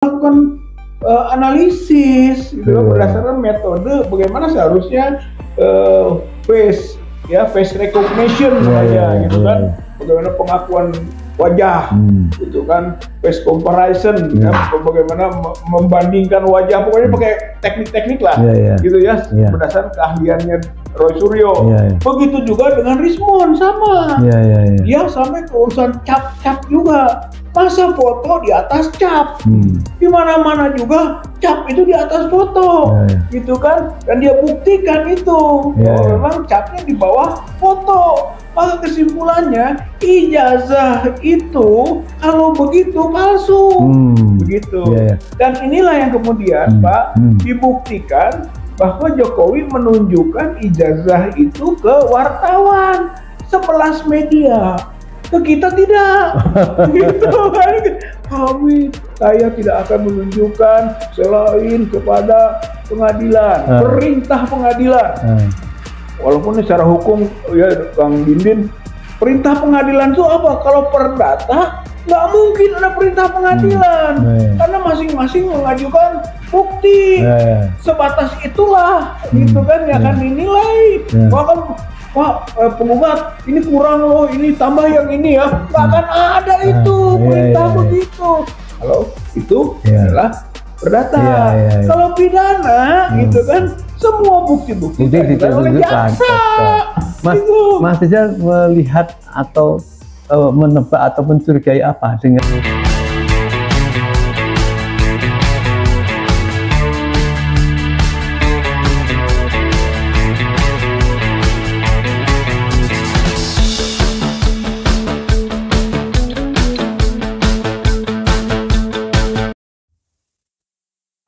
melakukan analisis gitu berdasarkan metode bagaimana seharusnya face recognition namanya gitu kan, bagaimana pengakuan wajah gitu kan, face comparison ya, bagaimana membandingkan wajah, pokoknya pakai teknik-teknik lah gitu ya, berdasarkan keahliannya Roy Suryo. Begitu juga dengan Rismond sama, dia sampai ke urusan cap juga. Masa foto di atas cap, di mana-mana juga cap itu di atas foto, gitu kan? Dan dia buktikan itu, memang capnya di bawah foto. Maka kesimpulannya ijazah itu kalau begitu palsu, begitu. Dan inilah yang kemudian Pak dibuktikan bahwa Jokowi menunjukkan ijazah itu ke wartawan 11 media. Ke kita tidak, gitu kan? Saya tidak akan menunjukkan selain kepada pengadilan, perintah pengadilan. Walaupun secara hukum ya Kang Dindin, perintah pengadilan itu apa? Kalau perdata nggak mungkin ada perintah pengadilan, karena masing-masing mengajukan bukti. Sebatas itulah, gitu kan, yang akan dinilai. Bahkan Pak, penggugat ini kurang loh, ini tambah yang ini ya, nggak akan ada itu perintah begitu. Kalau itu adalah perdata. Kalau pidana gitu kan, semua bukti-bukti ditunjukkan oleh jaksa. Mas Rizal melihat atau menebak atau mencurigai apa dengan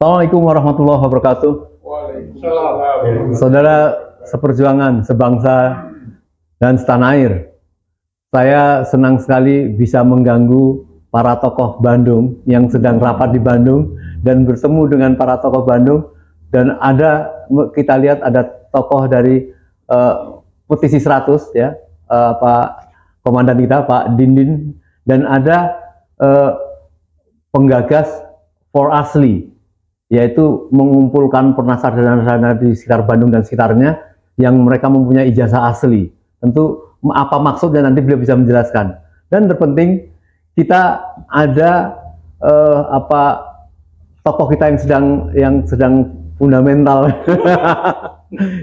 Assalamualaikum warahmatullahi wabarakatuh. Waalaikumsalam. Saudara seperjuangan, sebangsa, dan setanah air. Saya senang sekali bisa mengganggu para tokoh Bandung yang sedang rapat di Bandung dan bertemu dengan para tokoh Bandung. Dan kita lihat ada tokoh dari Petisi 100 ya, Pak Komandan kita, Pak Dindin, dan ada penggagas For Asli, yaitu mengumpulkan penasar-penasar di sekitar Bandung dan sekitarnya yang mereka mempunyai ijazah asli. Tentu apa maksudnya nanti beliau bisa menjelaskan. Dan terpenting kita ada tokoh kita yang sedang fundamental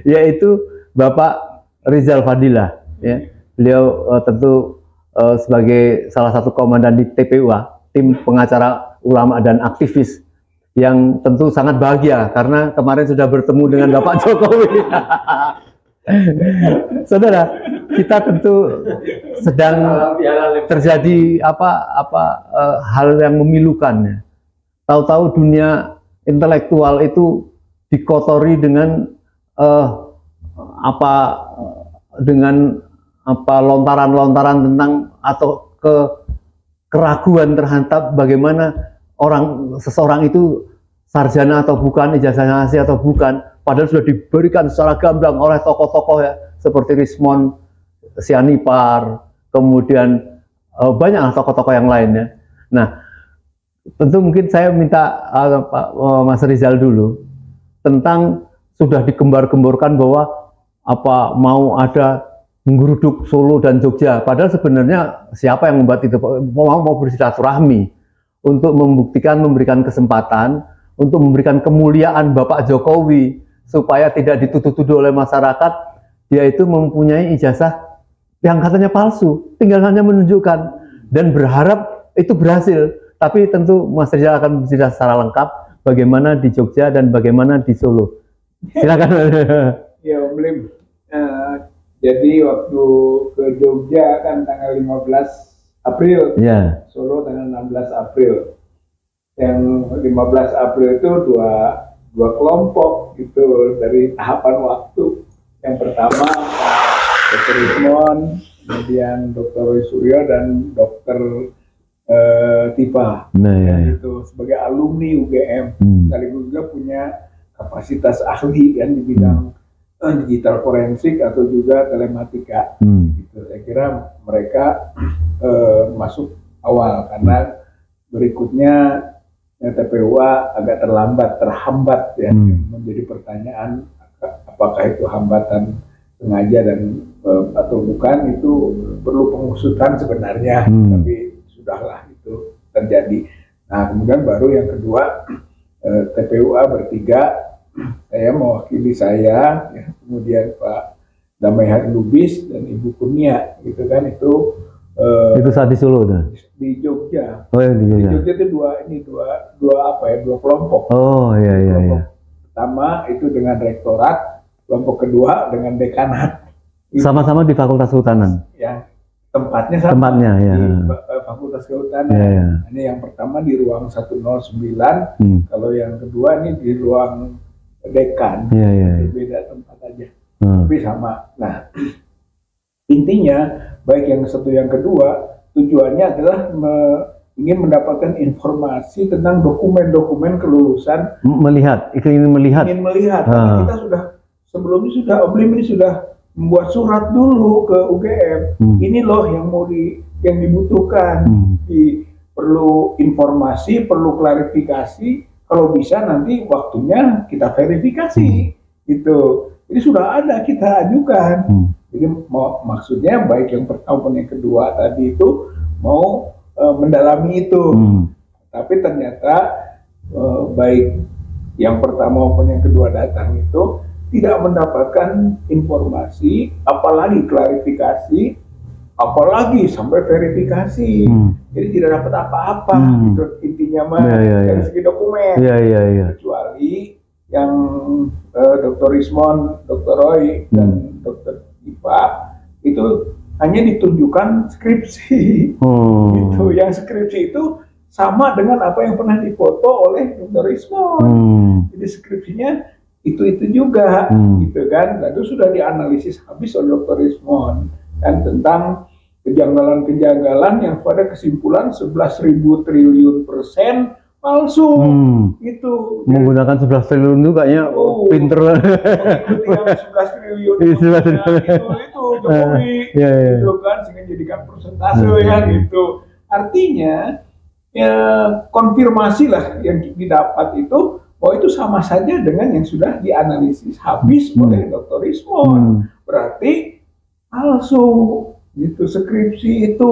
yaitu Bapak Rizal Fadilah. Ya. Beliau tentu sebagai salah satu komandan di TPUA, tim pengacara ulama dan aktivis, yang tentu sangat bahagia karena kemarin sudah bertemu dengan Bapak Jokowi. Saudara, kita tentu sedang terjadi hal yang memilukan. Tahu-tahu dunia intelektual itu dikotori dengan lontaran-lontaran tentang atau keraguan terhadap bagaimana seseorang itu sarjana atau bukan, ijazahnya asli atau bukan, padahal sudah diberikan secara gamblang oleh tokoh-tokoh ya, seperti Rismond Sianipar, kemudian banyaklah tokoh-tokoh yang lainnya. Nah, tentu mungkin saya minta Pak Mas Rizal dulu tentang sudah digembar-gemborkan bahwa mau ada menggeruduk Solo dan Jogja, padahal sebenarnya siapa yang membuat itu? Mau bersilaturahmi untuk memberikan kesempatan, untuk memberikan kemuliaan Bapak Jokowi, supaya tidak dituduh-tuduh oleh masyarakat, dia itu mempunyai ijazah yang katanya palsu, tinggal hanya menunjukkan, dan berharap itu berhasil. Tapi tentu Mas Rizal akan bercerita secara lengkap bagaimana di Jogja dan bagaimana di Solo. Silakan. Ya, Om Lim. Jadi waktu ke Jogja kan tanggal 15 April, Solo tanggal 16 April. Yang 15 April itu dua kelompok gitu dari tahapan waktu. Yang pertama Dr. Rismond, kemudian Dr. Roy Suryo dan Dr. Tifa. Itu sebagai alumni UGM, sekaligus juga punya kapasitas ahli kan di bidang digital forensik atau juga telematika. Gitu. Saya kira mereka masuk awal karena berikutnya TPUA agak terhambat ya, menjadi pertanyaan apakah itu hambatan sengaja dan atau bukan, itu perlu pengusutan sebenarnya, tapi sudahlah itu terjadi. Nah kemudian baru yang kedua, TPUA bertiga, saya mewakili saya, ya, kemudian Pak Damai Hari Lubis dan Ibu Kurnia, gitu kan, itu saat di Solo tuh? Di Jogja. Oh ya, di Jogja itu dua kelompok. Oh iya iya. Kelompok pertama itu dengan rektorat, kelompok kedua dengan dekanat. Sama-sama di Fakultas Kehutanan. Ya, tempatnya sama. Tempatnya ya. Di Fakultas Kehutanan. Ya. Ini yang pertama di ruang 109, kalau yang kedua ini di ruang dekan. Ya. Berbeda tempat aja. Tapi sama. Nah, intinya baik yang satu yang kedua tujuannya adalah ingin mendapatkan informasi tentang dokumen-dokumen kelulusan. Ingin melihat. Karena kita sebelumnya Oblim ini sudah membuat surat dulu ke UGM. Ini loh yang dibutuhkan. Perlu informasi, perlu klarifikasi. Kalau bisa nanti waktunya kita verifikasi. Gitu. Jadi sudah ada, kita ajukan. Jadi maksudnya baik yang pertama maupun yang kedua tadi itu mau mendalami itu. Tapi ternyata baik yang pertama maupun yang kedua datang itu tidak mendapatkan informasi, apalagi klarifikasi, apalagi sampai verifikasi. Jadi tidak dapat apa-apa. Gitu intinya mah dari segi dokumen. Kecuali yang Dr. Rismon, Dr. Roy dan Dr. Ipa itu hanya ditunjukkan skripsi. Gitu. Yang skripsi itu sama dengan apa yang pernah difoto oleh Dr. Rismon. Jadi skripsinya itu juga, gitu kan. Lalu sudah dianalisis habis oleh Dr. Rismon kan tentang kejanggalan-kejanggalan yang pada kesimpulan 11.000 triliun persen palsu. Itu menggunakan 11 triliun itu kayaknya pinter. Mengikuti yang 11 triliun itu Jokowi gitu kan, sehingga jadikan persentase ya gitu. Artinya ya konfirmasi lah yang didapat itu bahwa itu sama saja dengan yang sudah dianalisis habis oleh Dr. Rismon. Berarti palsu gitu skripsi itu.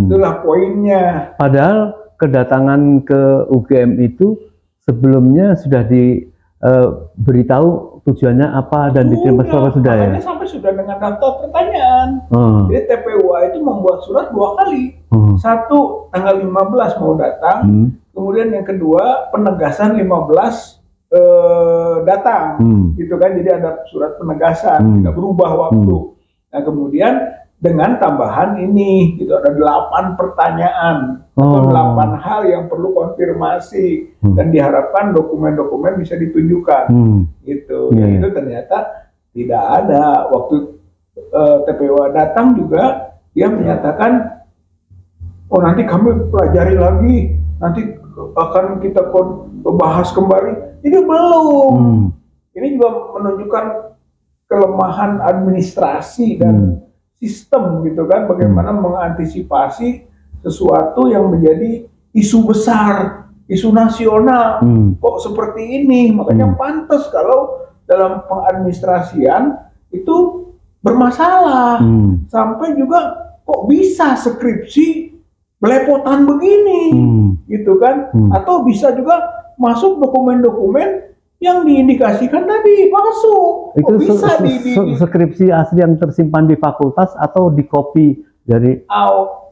Itulah poinnya. Padahal kedatangan ke UGM itu sebelumnya sudah diberitahu tujuannya apa dan diterima sudah ya? Sampai sudah dengan daftar pertanyaan. Jadi TPUA itu membuat surat 2 kali. Satu tanggal 15 mau datang, kemudian yang kedua penegasan 15 datang. Gitu kan, jadi ada surat penegasan, tidak berubah waktu. Nah kemudian dengan tambahan ini, gitu, ada 8 pertanyaan atau 8 hal yang perlu konfirmasi dan diharapkan dokumen-dokumen bisa ditunjukkan, gitu. Itu ternyata tidak ada. Waktu TPUA datang juga dia menyatakan, oh nanti kami pelajari lagi, nanti akan kita bahas kembali. Jadi belum. Ini juga menunjukkan kelemahan administrasi dan sistem, gitu kan, bagaimana mengantisipasi sesuatu yang menjadi isu besar, isu nasional. Kok seperti ini? Makanya pantas kalau dalam pengadministrasian itu bermasalah. Sampai juga kok bisa skripsi belepotan begini, gitu kan? Atau bisa juga masuk dokumen-dokumen yang diindikasikan tadi palsu. Itu bisa skripsi asli yang tersimpan di fakultas atau di copy dari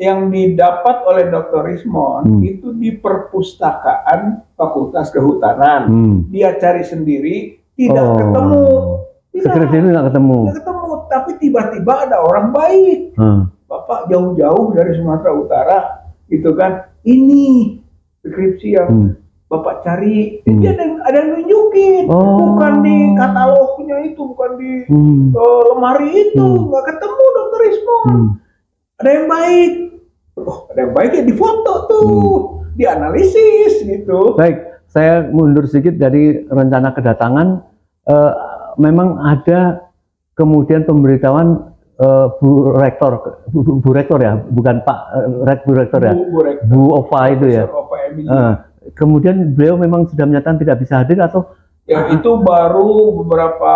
yang didapat oleh Dr. Rismon itu di perpustakaan Fakultas Kehutanan. Dia cari sendiri, tidak ketemu. Skripsi itu tidak ketemu. Tapi tiba-tiba ada orang baik. Bapak jauh-jauh dari Sumatera Utara, gitu kan. Ini skripsi yang Bapak cari, dia ada yang nunjukin, bukan di katalognya itu, bukan di lemari itu, nggak ketemu Dr. Rismon. Ada yang baik, ada yang baik ya difoto tuh, dianalisis gitu. Baik, saya mundur sedikit dari rencana kedatangan. Memang ada kemudian pemberitahuan Bu Rektor ya, bukan Pak Bu Rektor ya, Bu Ova itu ya. kemudian beliau memang sudah menyatakan tidak bisa hadir atau? Ya itu baru beberapa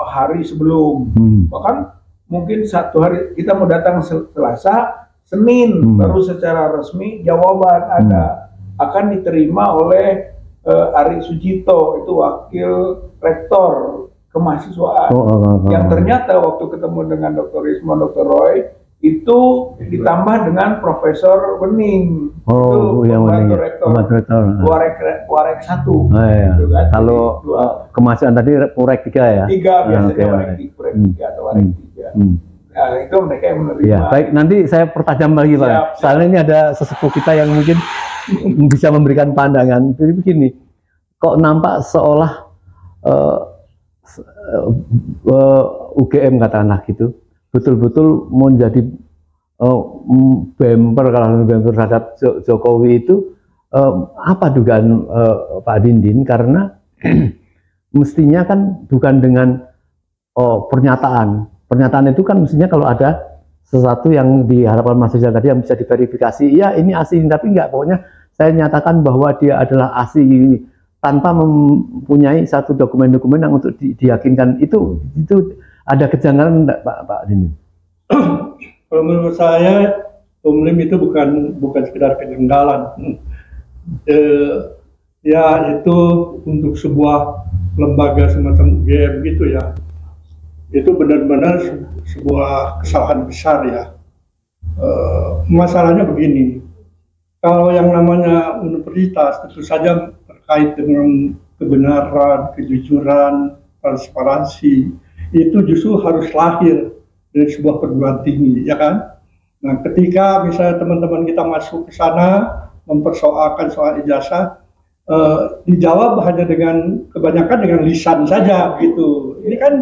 hari sebelum, bahkan mungkin satu hari kita mau datang Selasa, Senin baru secara resmi jawaban ada akan diterima oleh Ari Sujito, itu wakil rektor kemahasiswaan, yang ternyata waktu ketemu dengan Dr. Rismon, Dr. Roy itu ditambah dengan Profesor Wening, itu yang pembantu rektor Warek 1. Iya. Gitu kan. Kalau kemahasiswaan tadi Warek 3 ya? 3 biasanya Warek 3 atau Warek 3. Nah, itu mereka yang menerima. Ya, baik, nanti saya pertajam lagi Pak. Soalnya ini ada sesepuh kita yang mungkin bisa memberikan pandangan. Jadi begini, kok nampak seolah UGM katakanlah gitu, betul-betul menjadi bumper terhadap Jokowi itu, apa dugaan Pak Dindin? Karena mestinya kan bukan dengan pernyataan itu kan mestinya kalau ada sesuatu yang diharapkan Mas Rizal tadi yang bisa diverifikasi, ya ini asli, tapi enggak, pokoknya saya nyatakan bahwa dia adalah asli tanpa mempunyai satu dokumen-dokumen yang untuk diyakinkan. Itu ada kejanggalan enggak Pak Dindin? Kalau menurut saya Umlim itu bukan sekedar kejanggalan. Ya itu untuk sebuah lembaga semacam UGM gitu ya, itu benar-benar sebuah kesalahan besar ya. Masalahnya begini, kalau yang namanya universitas tentu saja terkait dengan kebenaran, kejujuran, transparansi, itu justru harus lahir dari sebuah perguruan tinggi, ya kan? Nah, ketika misalnya teman-teman kita masuk ke sana mempersoalkan soal ijazah, dijawab hanya kebanyakan dengan lisan saja gitu. Ini kan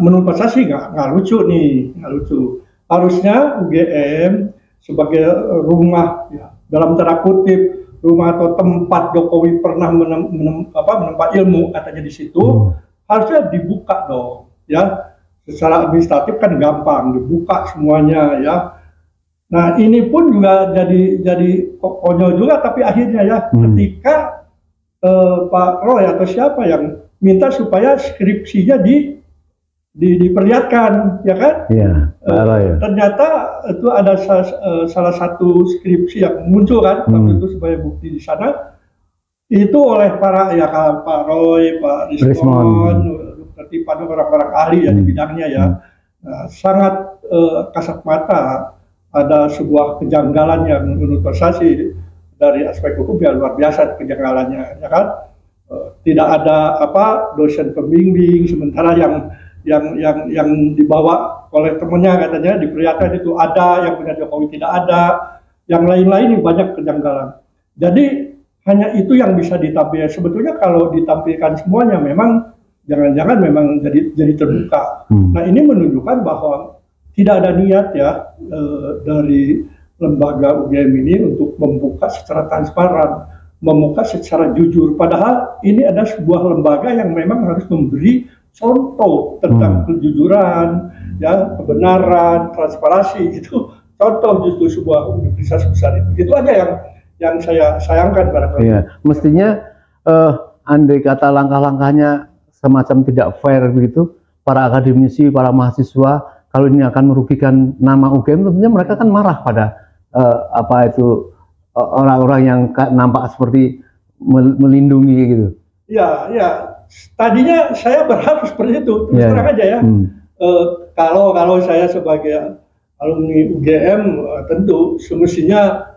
menurut saya sih nggak lucu nih, nggak lucu. Harusnya UGM sebagai rumah, ya, dalam tanda kutip rumah atau tempat Jokowi pernah menempat ilmu katanya di situ, harusnya dibuka dong, ya. Secara administratif kan gampang dibuka semuanya, ya. Nah ini pun juga jadi konyol juga, tapi akhirnya ya ketika Pak Roy atau siapa yang minta supaya skripsinya diperlihatkan, ya kan? Iya, ya. Ternyata itu ada salah satu skripsi yang muncul kan, waktu itu sebagai bukti di sana, itu oleh para Pak Roy, Pak Rismon, Dr. Tipan, orang-orang ahli ya di bidangnya ya. Nah, sangat kasat mata, ada sebuah kejanggalan yang menurut saya sih dari aspek hukum ya luar biasa kejanggalannya, ya kan? Tidak ada dosen pembimbing, sementara yang dibawa oleh temannya katanya diperlihatkan itu ada, yang punya Jokowi tidak ada, yang lain-lain banyak kejanggalan. Jadi hanya itu yang bisa ditampilkan. Sebetulnya kalau ditampilkan semuanya memang jangan-jangan memang jadi terbuka. Nah ini menunjukkan bahwa tidak ada niat ya dari lembaga UGM ini untuk membuka secara transparan, membuka secara jujur. Padahal ini ada sebuah lembaga yang memang harus memberi contoh tentang kejujuran, ya, kebenaran, transparansi. Itu contoh justru sebuah universitas besar itu. Itu aja yang saya sayangkan barangkali. Iya, mestinya andai kata langkah-langkahnya semacam tidak fair begitu, para akademisi, para mahasiswa, kalau ini akan merugikan nama UGM, tentunya mereka kan marah pada orang-orang yang nampak seperti melindungi gitu. Ya, ya. Tadinya saya berharap seperti itu, terus terang aja ya. Kalau saya sebagai alumni UGM tentu semestinya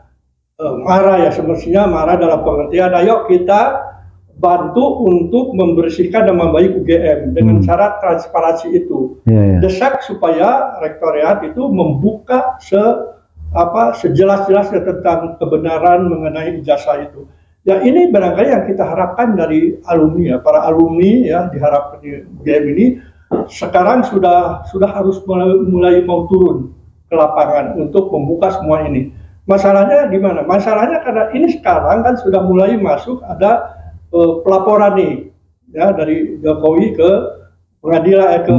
marah ya, semestinya marah dalam pengertian, ayo kita bantu untuk membersihkan nama baik UGM dengan syarat transparansi itu. Desak supaya rektoriat itu membuka sejelas-jelasnya tentang kebenaran mengenai ijazah itu. Ya ini barangkali yang kita harapkan dari alumni ya, para alumni ya diharapkan di UGM ini sekarang sudah harus mulai mau turun ke lapangan untuk membuka semua ini. Masalahnya di mana? Masalahnya karena ini sekarang kan sudah mulai masuk ada pelaporan nih ya dari Jokowi ke pengadilan ke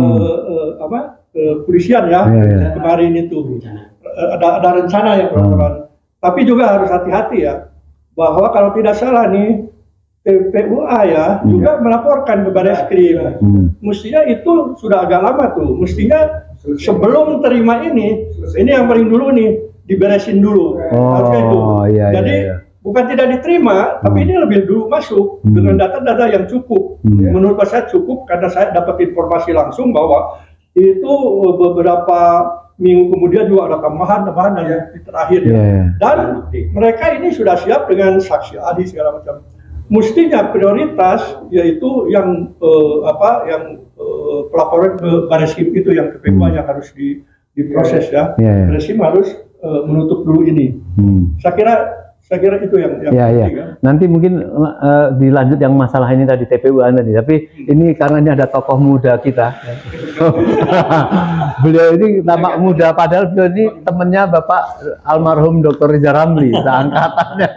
kepolisian ya, kemarin itu ada rencana ya pelaporan. Tapi juga harus hati-hati ya. bahwa kalau tidak salah nih TPUA ya juga melaporkan ke Bareskrim. Mestinya itu sudah agak lama tuh. Mestinya sebelum terima ini yang paling dulu nih diberesin dulu. Harusnya itu. Jadi bukan tidak diterima, tapi ini lebih dulu masuk dengan data-data yang cukup. Menurut saya cukup karena saya dapat informasi langsung bahwa itu beberapa minggu kemudian juga ada tambahan yang terakhir. Dan mereka ini sudah siap dengan saksi ahli segala macam. Mestinya prioritas yaitu yang pelaporan ke Bareskrim itu yang KPK yang harus diproses ya. Bareskrim harus menutup dulu ini. Saya kira itu yang penting. Ya. Nanti mungkin dilanjut yang masalah ini tadi TPU-an tadi. Tapi ini karena ini ada tokoh muda kita. Beliau ini tampak muda, padahal beliau ini temannya Bapak almarhum Dr. Riza Ramli, seangkatannya.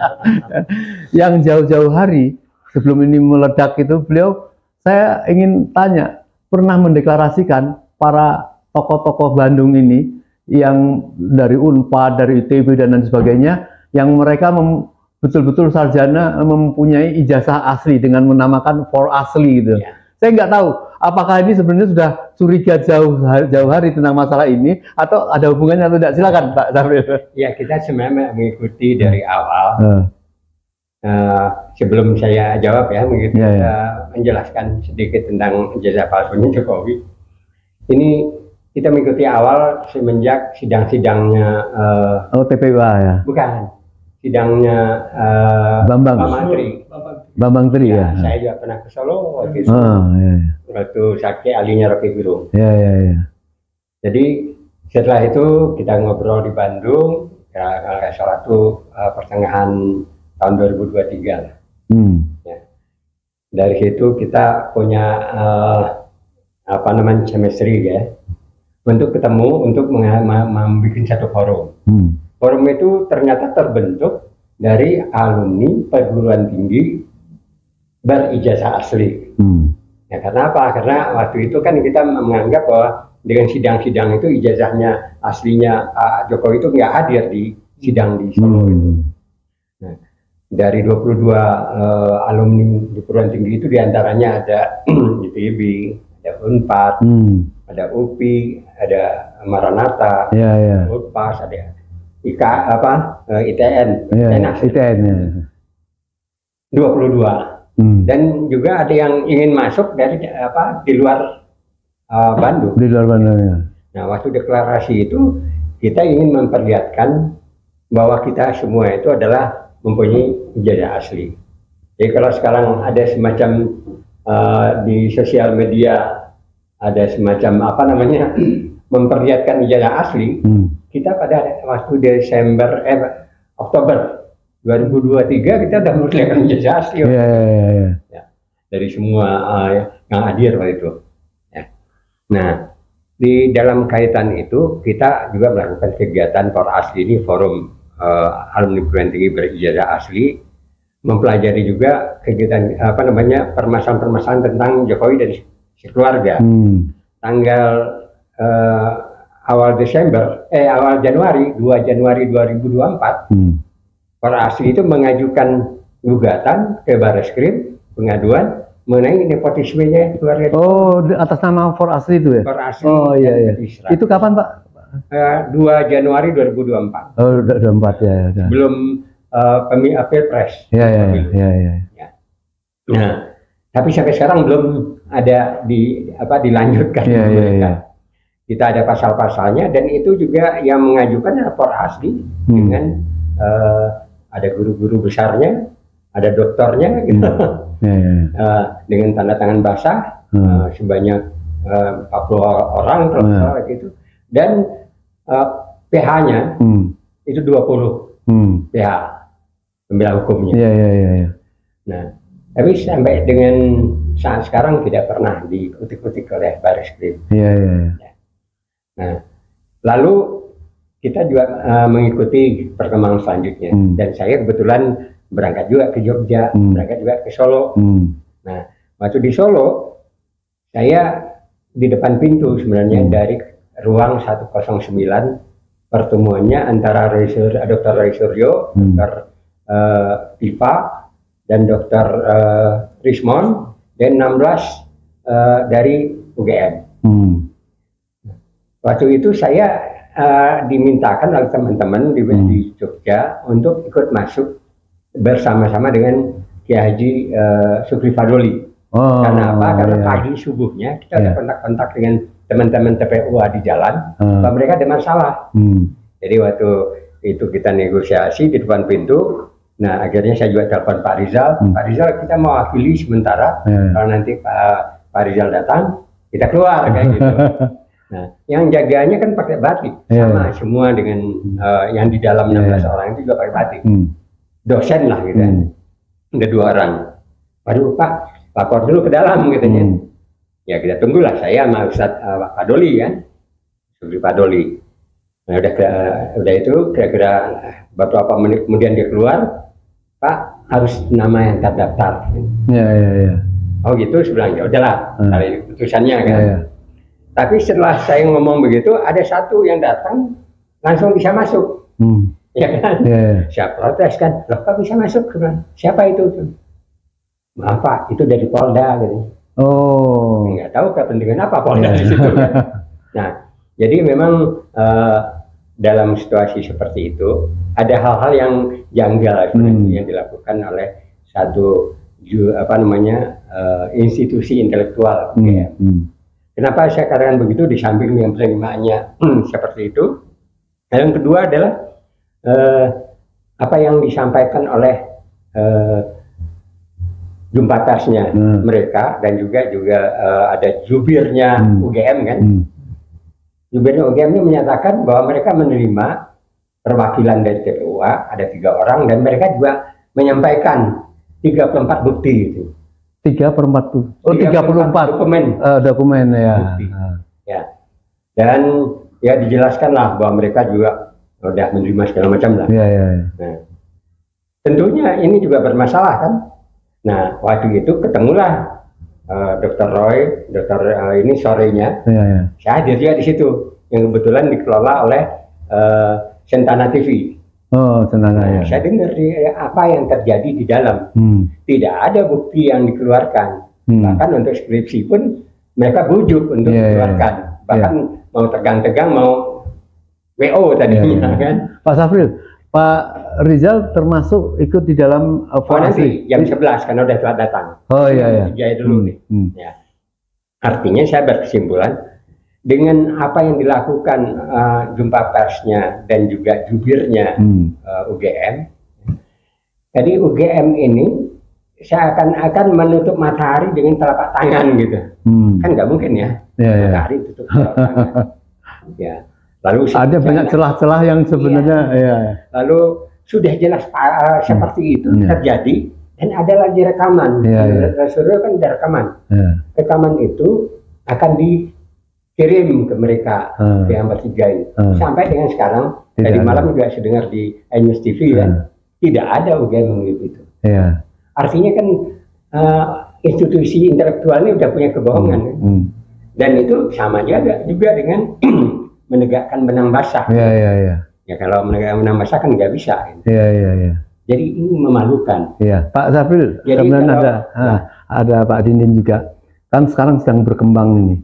Yang jauh-jauh hari sebelum ini meledak itu beliau, saya ingin tanya, pernah mendeklarasikan para tokoh-tokoh Bandung ini yang dari Unpad, dari ITB dan lain sebagainya, yang mereka betul-betul sarjana mempunyai ijazah asli dengan menamakan for asli gitu. Saya nggak tahu apakah ini sebenarnya sudah curiga jauh hari tentang masalah ini atau ada hubungannya atau tidak. Silakan Pak Saril. Ya, kita sebenarnya mengikuti dari awal. Sebelum saya jawab ya, menjelaskan sedikit tentang ijazah palsunya Jokowi. Ini kita mengikuti awal semenjak sidang-sidangnya TPUA ya. Bukan. Sidangnya Bambang Tri ya. Saya juga pernah ke Solo waktu itu. Waktu saksi ahlinya Rocky Gerung. Jadi setelah itu kita ngobrol di Bandung, kalau salah itu pertengahan tahun 2023 lah. Ya. Dari situ kita punya chemistry ya, untuk ketemu untuk membuat satu forum. Forum itu ternyata terbentuk dari alumni perguruan tinggi berijazah asli. Ya, karena apa? Karena waktu itu kan kita menganggap bahwa dengan sidang-sidang itu ijazahnya aslinya Pak Jokowi itu nggak hadir di sidang di Solo itu. Nah, dari 22 alumni di perguruan tinggi itu diantaranya ada ITB, ada Unpad, ada UPI, ada Maranatha, Unpas, ada ITN, ITN 22. Dan juga ada yang ingin masuk dari di luar Bandung. Di luar Bandung ya. Nah, waktu deklarasi itu kita ingin memperlihatkan bahwa kita semua itu adalah mempunyai ijazah asli. Jadi kalau sekarang ada semacam di sosial media ada semacam memperlihatkan ijazah asli, kita pada waktu Oktober 2023 kita sudah memperlihatkan ijazah asli. Ya, dari semua yang hadir waktu itu. Ya. Nah, di dalam kaitan itu kita juga melakukan kegiatan for asli ini, forum alumni perguruan tinggi berijazah asli, mempelajari juga kegiatan permasalahan-permasalahan tentang Jokowi dan keluarga. Tanggal awal Januari 2 Januari 2024 para asli itu mengajukan gugatan ke Bareskrim, pengaduan mengenai nepotismenya keluarga. Atas nama for asli itu ya? For asli. Iya. Itu kapan Pak? 2 Januari 2024. 2024 ya. Sebelum Pilpres. Iya. Nah, tapi sampai sekarang belum ada dilanjutkan. Iya. Kita ada pasal-pasalnya dan itu juga yang mengajukan lapor asli dengan ada guru-guru besarnya, ada doktornya gitu. Dengan tanda tangan basah sebanyak 40 orang kalau gitu. Dan PH-nya itu 20 PH pembela hukumnya. Iya. Nah, tapi sampai dengan saat sekarang tidak pernah dikutik-kutik oleh Bareskrim. Iya. Nah, lalu kita juga mengikuti perkembangan selanjutnya. Dan saya kebetulan berangkat juga ke Jogja, berangkat juga ke Solo. Nah, waktu di Solo, saya di depan pintu sebenarnya dari ruang 109, pertemuannya antara Dr. Roy Suryo, Dr. Tifa dan Dr. Rismond, dan 16 dari UGM. Waktu itu saya dimintakan oleh teman-teman di Jogja untuk ikut masuk bersama-sama dengan Kiai Haji Sukri Fadoli. Karena apa? Karena pagi subuhnya kita ada kontak-kontak dengan teman-teman TPUA di jalan, bahwa mereka ada masalah. Jadi waktu itu kita negosiasi di depan pintu. Nah, akhirnya saya juga telepon Pak Rizal. Pak Rizal, kita mau wakili sementara. Kalau nanti Pak Rizal datang, kita keluar kayak gitu. Nah, yang jaganya kan pakai batik, sama semua dengan yang di dalam 16 orang itu juga pakai batik. Dosen lah gitu. Ada 2 orang. Waduh Pak, lapor dulu ke dalam gitu ya. Ya kita tunggulah, saya sama Ustadz Padoli kan, Sugri Padoli. Nah udah itu kira-kira beberapa menit kemudian dia keluar, Pak harus nama yang terdaftar. Oh gitu, sebilang ya udahlah, dari putusannya kan. Tapi setelah saya ngomong begitu, ada satu yang datang langsung bisa masuk, ya kan? Siapa protes kan, loh kok bisa masuk? Siapa itu? Maaf Pak, itu dari Polda gitu. Nggak tahu kepentingan apa Polda di situ kan? Nah, jadi memang dalam situasi seperti itu ada hal-hal yang janggal yang dilakukan oleh satu institusi intelektual. Kenapa saya katakan begitu? Di samping yang penerimaannya seperti itu, yang kedua adalah apa yang disampaikan oleh jumpa persnya mereka, dan juga ada jubirnya UGM kan. Jubirnya UGM ini menyatakan bahwa mereka menerima perwakilan dari TPUA ada 3 orang, dan mereka juga menyampaikan 34 bukti itu. 34 dokumen ya. Bukti. Ya. Dan ya dijelaskanlah bahwa mereka juga sudah menerima segala macam lah. Nah, tentunya ini juga bermasalah kan. Nah, waktu itu ketemulah Dr. Roy, ini sorenya, saya hadir juga di situ, yang kebetulan dikelola oleh Sentana TV. Sentana. Saya dengar apa yang terjadi di dalam. Tidak ada bukti yang dikeluarkan. Bahkan untuk skripsi pun mereka bujuk untuk dikeluarkan. Bahkan mau tegang-tegang, mau WO tadinya kan. Pak Safril, Pak Rizal termasuk ikut di dalam nanti jam 11 karena udah telat datang. Jaya dulu nih. Ya. Artinya saya berkesimpulan dengan apa yang dilakukan jumpa persnya dan juga jubirnya UGM. Jadi UGM ini saya akan menutup matahari dengan telapak tangan gitu. Kan nggak mungkin ya. Matahari tutup telapak tangan. Ya. Lalu ada banyak celah-celah yang sebenarnya lalu sudah jelas seperti itu terjadi, dan ada lagi rekaman. Kan ada rekaman. Rekaman itu akan dikirim ke mereka, ke yang bertiga ini. Sampai dengan sekarang, tadi malam juga saya dengar di News TV kan, tidak ada UGM mengirim itu. Artinya kan institusi intelektual ini udah punya kebohongan. Dan itu sama juga dengan menegakkan benang basah. Ya kalau menegakkan benang basah kan nggak bisa. Jadi ini memalukan. Pak Safril, kemudian ada Pak Dindin juga. Kan sekarang sedang berkembang ini.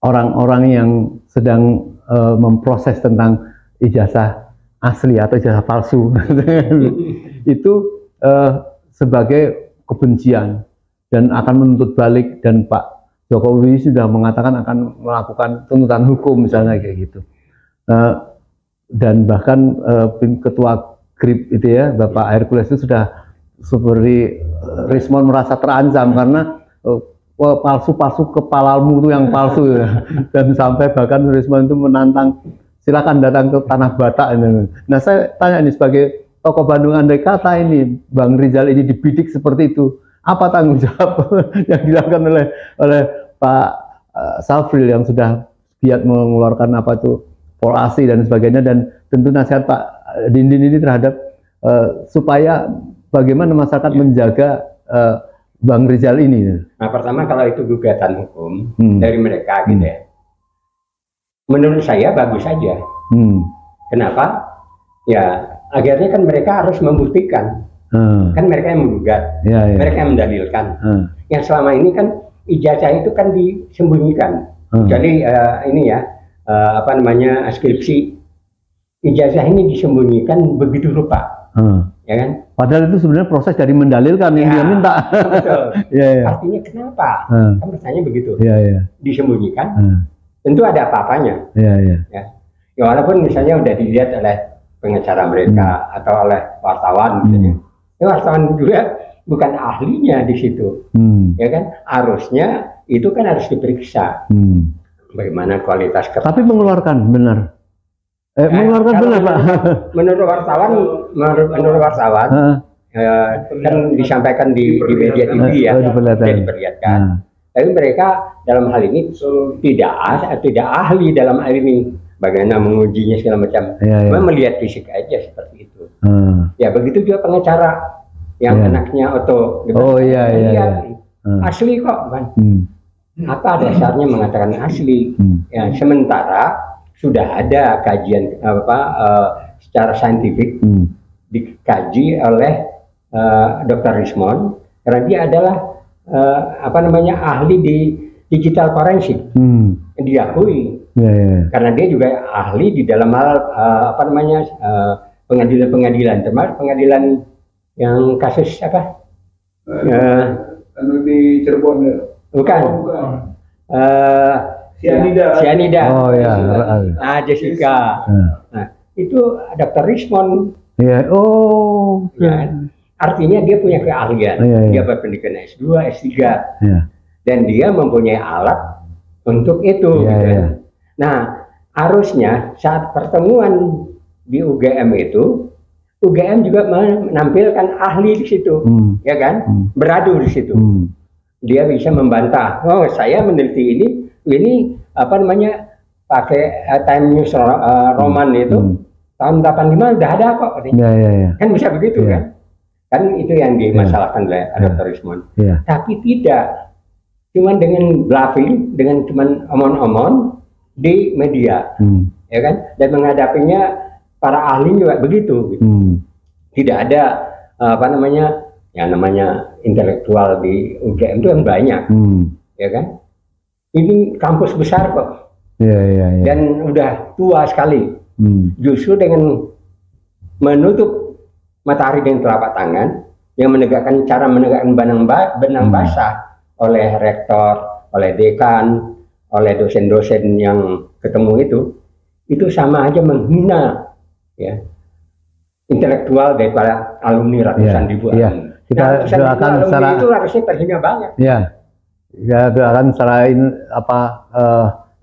Orang-orang yang sedang memproses tentang ijazah asli atau ijazah palsu itu sebagai kebencian dan akan menuntut balik, dan Pak Jokowi sudah mengatakan akan melakukan tuntutan hukum misalnya kayak gitu. Dan bahkan ketua GRIP itu ya, Bapak Hercules itu sudah seperti Rismond merasa terancam karena palsu-palsu kepalamu itu yang palsu ya. Dan sampai bahkan Rismond itu menantang, silakan datang ke Tanah Batak ini. Nah saya tanya ini sebagai tokoh Bandung, andai kata ini Bang Rizal ini dibidik seperti itu, apa tanggung jawab yang dilakukan oleh Pak Safril yang sudah giat mengeluarkan apa itu polasi dan sebagainya, dan tentu nasihat Pak Dindin ini terhadap supaya bagaimana masyarakat menjaga Bang Rizal ini. Nah pertama, kalau itu gugatan hukum dari mereka gitu ya, menurut saya bagus saja. Kenapa? Ya akhirnya kan mereka harus membuktikan. Kan mereka yang menggugat, mereka yang mendalilkan. Yang selama ini kan ijazah itu kan disembunyikan. Jadi ini ya, apa namanya, skripsi ijazah ini disembunyikan begitu rupa, ya kan? Padahal itu sebenarnya proses dari mendalilkan yang dia minta. Betul. Artinya kenapa? Kan bertanya begitu. Disembunyikan. Tentu ada apa-apanya. Ya, walaupun misalnya udah dilihat oleh pengacara mereka atau oleh wartawan misalnya. Wartawan juga bukan ahlinya di situ, ya kan? Harusnya itu kan harus diperiksa. Bagaimana kualitas kertas. Tapi mengeluarkan benar. Mengeluarkan benar, Pak. Menurut wartawan, kan disampaikan di media TV ya, diperlihatkan. Tapi mereka dalam hal ini tidak ahli dalam hal ini. Bagaimana mengujinya segala macam. Cuma melihat fisik aja seperti itu. Ya begitu juga pengacara yang anaknya asli kok, kan? Apa dasarnya mengatakan asli? Ya, sementara sudah ada kajian secara saintifik dikaji oleh Dr. Rismond, karena dia adalah ahli di digital forensik, diakui. Karena dia juga ahli di dalam hal pengadilan-pengadilan, termasuk pengadilan yang kasus apa? Di Cirebon. Bukan. Cyanida. Oh ya. Jessica. Nah, itu Dr. Rismond. Artinya dia punya keahlian. Dia berpendidikan S2, S3. Dan dia mempunyai alat untuk itu. Nah, harusnya saat pertemuan di UGM itu, UGM juga menampilkan ahli di situ, ya kan? Beradu di situ. Dia bisa membantah. Oh, saya meneliti ini pakai Time News Roman itu tahun 85 udah ada kok. Kan bisa begitu kan? Kan itu yang dimasalahkan oleh Dr. Rismond. Tapi tidak. Cuman dengan bluffing, dengan cuman omong-omong di media, ya kan? Dan menghadapinya para ahli juga begitu. Tidak ada yang namanya intelektual di UGM itu yang banyak, ya kan? Ini kampus besar kok, dan udah tua sekali. Justru dengan menutup matahari dengan telapak tangan, yang cara menegakkan benang basah oleh rektor, oleh dekan, oleh dosen-dosen yang ketemu itu sama aja menghina ya intelektual daripada alumni ratusan ribu alumni. Kita doakan secara itu harusnya terhina banget. Ya, doakan secara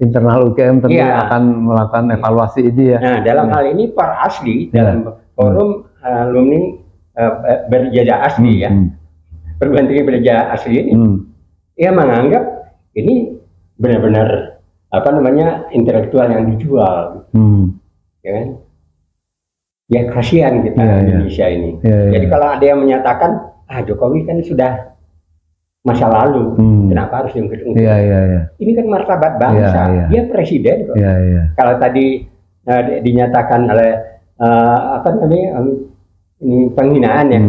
internal UGM tentu akan melakukan evaluasi ini ya. Nah, dalam hal ini para asli dalam forum alumni berjaya asli perguruan tinggi berjaya asli ini, ia menganggap ini benar-benar intelektual yang dijual, ya kan? Ya kasihan kita Indonesia ini. Jadi kalau ada yang menyatakan Jokowi kan sudah masa lalu, kenapa harus diungkit-ungkit? Ini kan martabat bangsa, dia presiden kok. Kalau tadi dinyatakan oleh ini penghinaan ya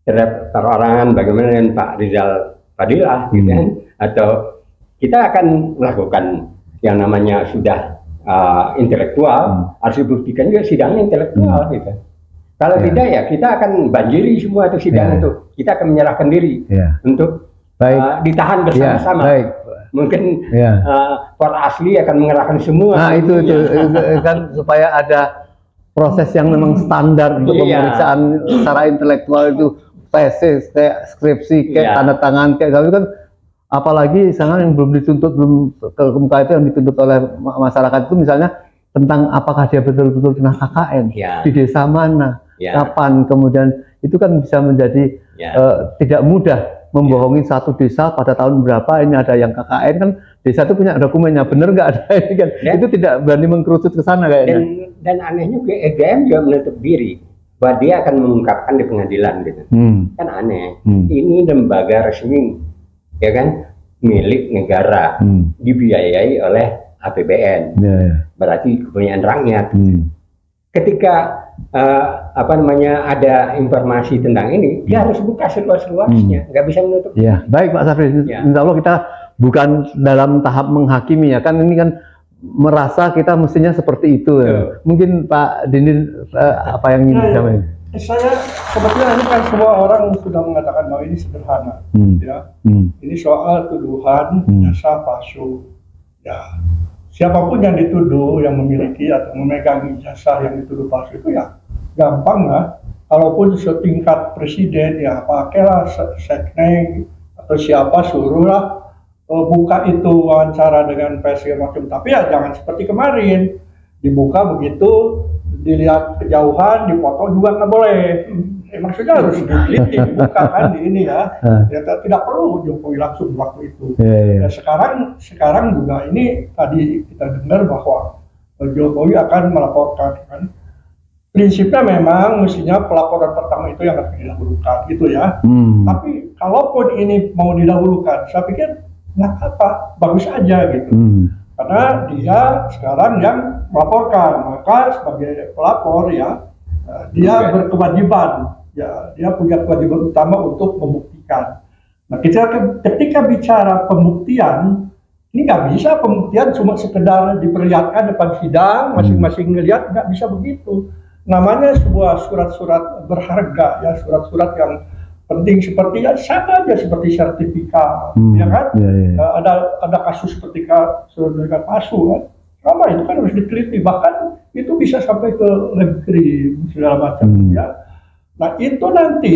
terhadap perorangan, bagaimana dengan Pak Rizal Fadilah, gitu kan? Atau kita akan melakukan yang namanya sudah intelektual, harus dibuktikan juga sidangnya intelektual, gitu. Kalau tidak ya kita akan banjiri semua itu sidang itu. Kita akan menyerahkan diri untuk ditahan bersama-sama. Mungkin para asli akan mengerahkan semua. Nah itu kan supaya ada proses yang memang standar untuk pemeriksaan secara intelektual itu, tesis, kayak skripsi, kayak tanda tangan, kayak gitu kan. Apalagi sangat yang belum dituntut, belum kemuka itu yang dituntut oleh masyarakat itu misalnya tentang apakah dia betul-betul kena KKN di desa mana, kapan, kemudian itu kan bisa menjadi tidak mudah membohongi satu desa pada tahun berapa ini ada yang KKN, kan desa itu punya dokumennya, bener nggak ada ini kan, itu tidak berani mengkerucut ke sana kayaknya. Dan anehnya UGM juga menutup diri bahwa dia akan mengungkapkan di pengadilan gitu. Kan aneh. Ini lembaga resmi, ya kan, milik negara, dibiayai oleh APBN, berarti kepunyaan rakyat. Ketika apa namanya ada informasi tentang ini, dia harus buka seluas-luasnya, nggak bisa menutup. Ya, baik Pak Safri. Ya. Insya Allah kita bukan dalam tahap menghakimi ya, kan ini kan merasa kita mestinya seperti itu. Ya. Mungkin Pak Dindin apa yang ingin disampaikan? Saya sebetulnya ini kan semua orang sudah mengatakan bahwa ini sederhana, ya. Ini soal tuduhan jasa palsu. Ya, siapapun yang dituduh, yang memiliki atau memegang jasa yang dituduh palsu itu ya gampang lah. Kalaupun setingkat presiden ya pakailah seknek atau siapa suruhlah buka itu wawancara dengan pers macam. Tapi ya jangan seperti kemarin dibuka begitu dilihat kejauhan, dipotong juga nggak boleh. Maksudnya harus diteliti, dibuka kan di ini ya. Ya tidak perlu Jokowi langsung waktu itu. Ya, sekarang juga ini tadi kita dengar bahwa Jokowi akan melaporkan kan. Prinsipnya memang mestinya pelaporan pertama itu yang akan didahulukan gitu ya. Tapi kalaupun ini mau didahulukan, saya pikir nggak apa, bagus aja gitu. Karena dia sekarang yang melaporkan, maka sebagai pelapor ya dia berkewajiban, ya dia punya kewajiban utama untuk membuktikan. Nah ketika bicara pembuktian, ini nggak bisa pembuktian cuma sekedar diperlihatkan depan sidang, masing-masing ngelihat, nggak bisa begitu. Namanya sebuah surat-surat berharga, ya surat-surat yang penting seperti ya sama aja seperti sertifikat, ya kan? Ada kasus seperti sertifikat palsu kan, sama itu kan harus diteliti, bahkan itu bisa sampai ke legrim segala macam, ya. Nah itu nanti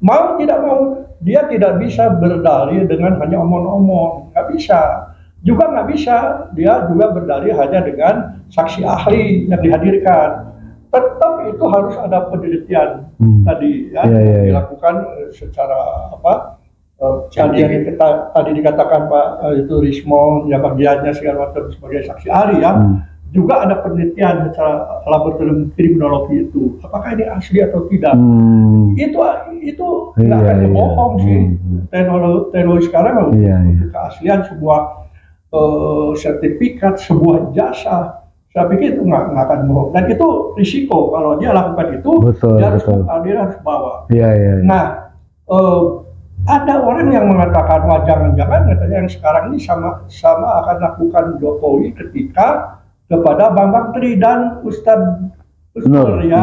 mau tidak mau dia tidak bisa berdalih dengan hanya omong-omong, nggak bisa. Juga nggak bisa dia juga berdalih hanya dengan saksi ahli yang dihadirkan. Tetap itu harus ada penelitian tadi ya, dilakukan secara apa tadi dikatakan Pak itu Rismon ya bagiannya segala macam sebagai saksi ahli ya, juga ada penelitian secara laboratorium kriminologi itu apakah ini asli atau tidak. Itu nggak akan bohong sih. Teknologi sekarang untuk keaslian sebuah sertifikat, sebuah jasa, saya pikir itu nggak akan bohong, dan itu risiko kalau dia lakukan itu. Dia harus bawa. Nah ada orang yang mengatakan wah jangan-jangan katanya yang sekarang ini sama akan lakukan Jokowi ketika kepada Bambang Tri dan Ustadz ya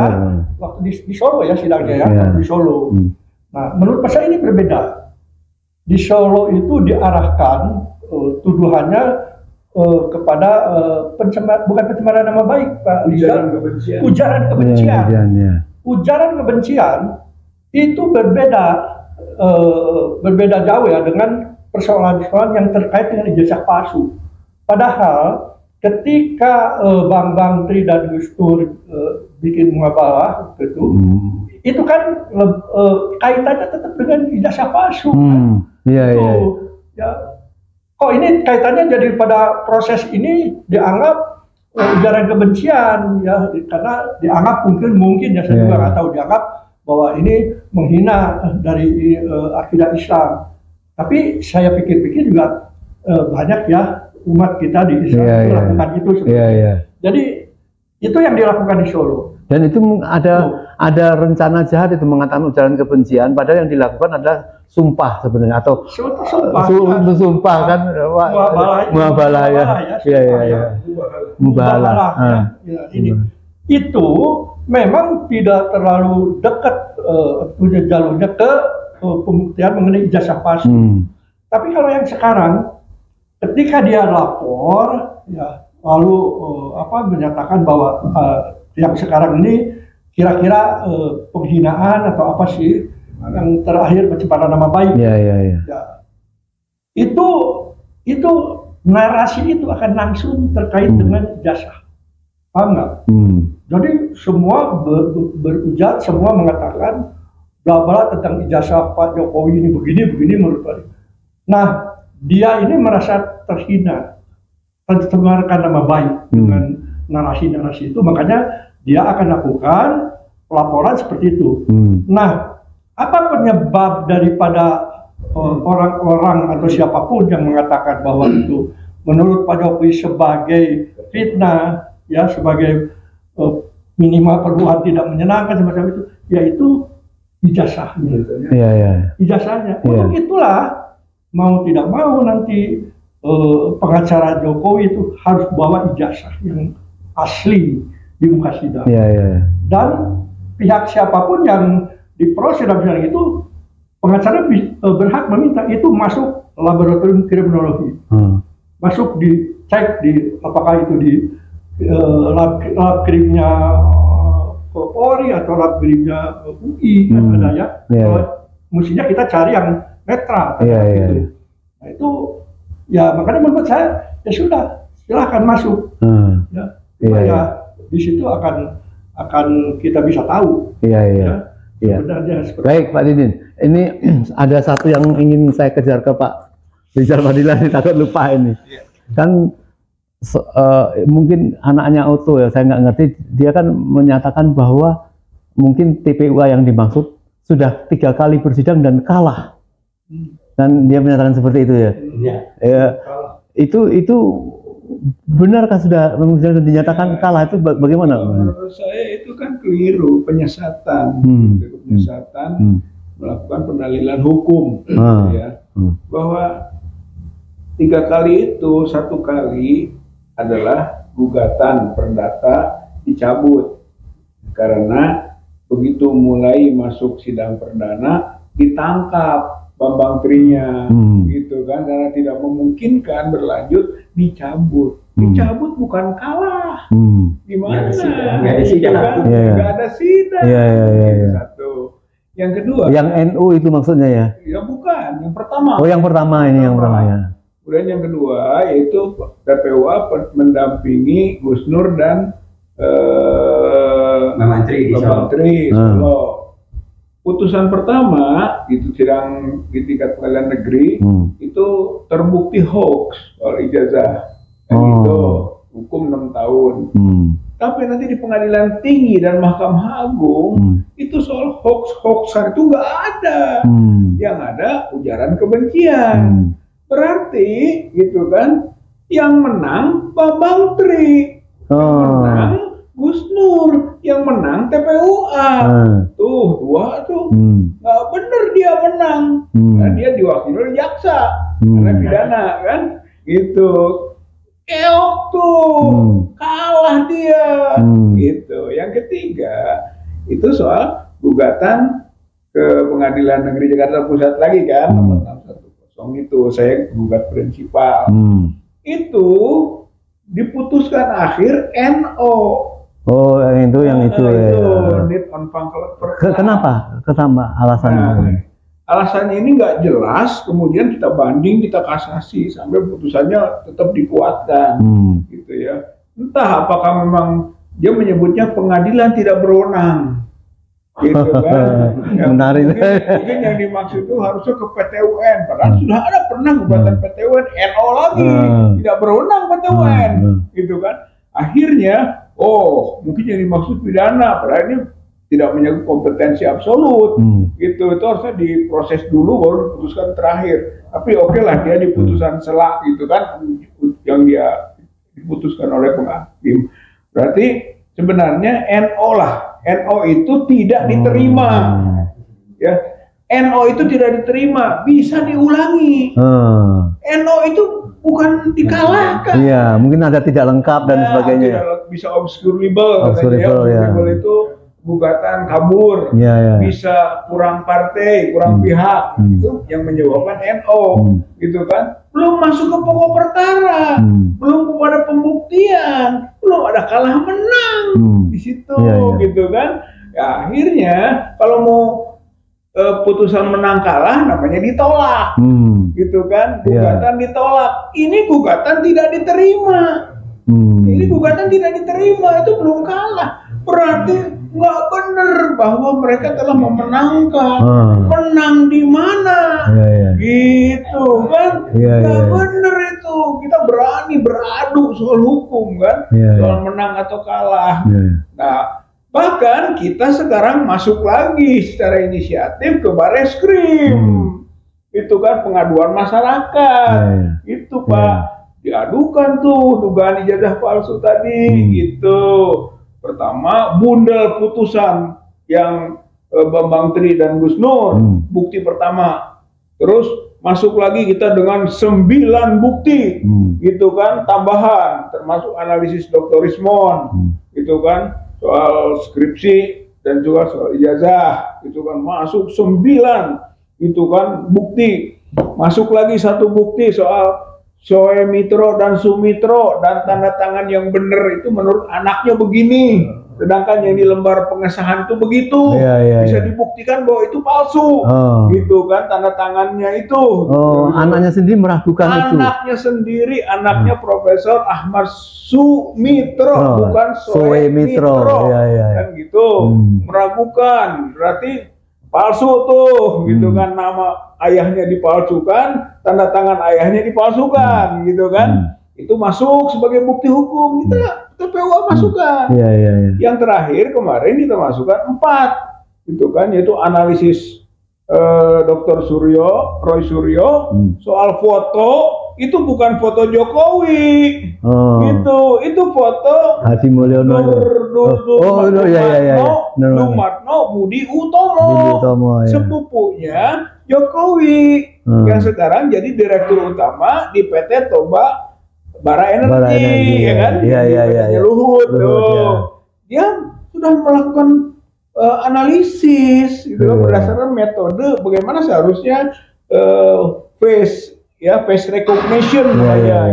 waktu di Solo ya sidangnya ya di Solo. Nah menurut saya ini berbeda. Di Solo itu diarahkan tuduhannya kepada bukan pencemaran nama baik Pak Liza, ujaran kebencian. Ujaran kebencian itu berbeda jauh ya dengan persoalan-persoalan yang terkait dengan ijazah palsu. Padahal ketika Bambang Tri dan Gus Dur bikin muabalah itu kan kaitannya tetap dengan ijazah palsu. Ya. Kok ini kaitannya jadi pada proses ini dianggap ujaran kebencian ya, karena dianggap mungkin ya saya juga nggak tahu, dianggap bahwa ini menghina dari akidah Islam. Tapi saya pikir-pikir juga banyak ya umat kita di Islam melakukan itu sebenarnya. Jadi itu yang dilakukan di Solo. Dan itu ada rencana jahat itu mengatakan ujaran kebencian, padahal yang dilakukan adalah sumpah sebenarnya atau sumpah kan muabalah itu memang tidak terlalu dekat punya jalurnya ke pembuktian mengenai ijazah palsu. Tapi kalau yang sekarang ketika dia lapor ya lalu menyatakan bahwa yang sekarang ini kira-kira penghinaan atau apa sih yang terakhir pencemaran nama baik. Ya. Itu narasi itu akan langsung terkait dengan ijazah. Paham nggak? Jadi semua berujar, semua mengatakan bla-bla tentang ijazah Pak Jokowi ini begini menurut saya. Nah, dia ini merasa terhina, tercemarkan nama baik dengan narasi-narasi itu, makanya dia akan lakukan pelaporan seperti itu. Nah, apa penyebab daripada orang-orang atau siapapun yang mengatakan bahwa itu menurut Pak Jokowi sebagai fitnah, ya sebagai minimal perbuatan tidak menyenangkan semacam itu, yaitu ijazahnya. Ijazahnya. Untuk itulah mau tidak mau nanti pengacara Jokowi itu harus bawa ijazah yang asli di muka sidang. Dan pihak siapapun yang diproses dalam sidang itu, pengacara berhak meminta itu masuk laboratorium kriminologi, masuk dicek di apakah itu di lab krimnya Polri atau lab krimnya UI kan ada ya. Mestinya kita cari yang netral. Nah itu ya makanya menurut saya ya sudah silahkan masuk. Ya di situ akan kita bisa tahu. Baik Pak Didin, ini ada satu yang ingin saya kejar ke Pak Rizal Fadilah, takut lupa ini. Kan mungkin anaknya Otto ya, saya nggak ngerti, dia kan menyatakan bahwa mungkin TPUA yang dimaksud sudah 3 kali bersidang dan kalah. Dan dia menyatakan seperti itu ya. Itu benarkah sudah dinyatakan kalah, itu bagaimana? Menurut saya itu kan keliru, penyesatan, melakukan pendalilan hukum, ya, bahwa 3 kali itu 1 kali adalah gugatan perdata dicabut karena begitu mulai masuk sidang perdana ditangkap Bambang Trinya, gitu kan, karena tidak memungkinkan berlanjut, dicabut. Dicabut bukan kalah, gimana? Nggak ada sidang. Satu. Yang kedua. Yang NU itu maksudnya ya? Ya bukan, yang pertama. Oh yang pertama ini yang pertama ya. Kemudian yang kedua yaitu TPUA mendampingi Gus Nur dan Bambang Tri Solo. Putusan pertama itu sidang di tingkat pengadilan negeri itu terbukti hoax soal ijazah, itu hukum 6 tahun. Tapi nanti di pengadilan tinggi dan Mahkamah Agung itu soal hoaxan itu nggak ada, yang ada ujaran kebencian. Berarti gitu kan, yang menang Bambang Tri, yang menang Gus Nur, yang menang TPUA. Tuh 2 tuh nggak bener dia menang, nah, dia diwakili oleh jaksa karena pidana kan, gitu. Keok tuh kalah dia, gitu. Yang ketiga itu soal gugatan ke Pengadilan Negeri Jakarta Pusat lagi kan, nomor 610 itu saya gugat prinsipal. Itu diputuskan akhir NO. Oh, yang itu ya. Need on Function. Kenapa? Alasannya? Alasannya ini nggak jelas, kemudian kita banding, kita kasasi sampai putusannya tetap dikuatkan, gitu ya. Entah apakah memang dia menyebutnya pengadilan tidak berwenang, gitu kan? Menarik. Mungkin yang dimaksud itu harusnya ke PT UN, padahal sudah ada pernah gugatan PT UN, NO lagi, tidak berwenang PT UN, gitu kan? Akhirnya, mungkin yang dimaksud pidana, padahal ini tidak menyangkut kompetensi absolut, gitu. Itu harusnya diproses dulu baru diputuskan terakhir. Tapi oke lah, dia di putusan selak gitu kan, yang dia diputuskan oleh penghakim. Berarti sebenarnya NO lah, NO itu tidak diterima, ya. NO itu tidak diterima, bisa diulangi. NO itu bukan dikalahkan. Iya, mungkin ada tidak lengkap dan sebagainya. Bisa obscurable, obscurable itu gugatan kabur, bisa kurang partai, kurang pihak, itu yang menyebabkan NO, gitu kan. Belum masuk ke pokok perkara, belum kepada pembuktian, belum ada kalah menang di situ, gitu kan. Ya, akhirnya kalau mau putusan menang kalah namanya ditolak, gitu kan. Gugatan ditolak, ini gugatan tidak diterima. Ini gugatan tidak diterima, itu belum kalah. Berarti nggak benar bahwa mereka telah memenangkan. Menang di mana? Gitu kan? Nggak benar itu. Kita berani beradu soal hukum kan, soal menang atau kalah. Nah, bahkan kita sekarang masuk lagi secara inisiatif ke Bareskrim. Itu kan pengaduan masyarakat. Itu Pak, diadukan tuh dugaan ijazah palsu tadi, gitu. pertama bundel putusan yang Bambang Tri dan Gus Nur, bukti pertama. Terus masuk lagi kita dengan 9 bukti, gitu kan, tambahan, termasuk analisis Dr. Rismon, gitu kan, soal skripsi dan juga soal ijazah, gitu kan, masuk 9, gitu kan, bukti. Masuk lagi 1 bukti soal Soe Mitro dan Sumitro dan tanda tangan yang benar itu menurut anaknya begini. Sedangkan yang di lembar pengesahan itu begitu, bisa dibuktikan bahwa itu palsu, gitu kan, tanda tangannya itu. Anaknya sendiri meragukan itu. Anaknya sendiri, anaknya Profesor Ahmad Sumitro, bukan Soe Mitro, kan gitu, meragukan, berarti palsu tuh, gitu kan, nama ayahnya dipalsukan, tanda tangan ayahnya dipalsukan, gitu kan. Itu masuk sebagai bukti hukum, kita TPUA masukkan. Yang terakhir kemarin kita masukkan 4, gitu kan, yaitu analisis Dr. Roy Suryo soal foto, itu bukan foto Jokowi, gitu, itu foto Hadi Mulyono, Dumatno Budi Utomo, sepupunya Jokowi, yang sekarang jadi direktur utama di PT Toba Bara Energi, ya kan? Luhut, dia sudah melakukan analisis, gitu, berdasarkan metode bagaimana seharusnya face recognition,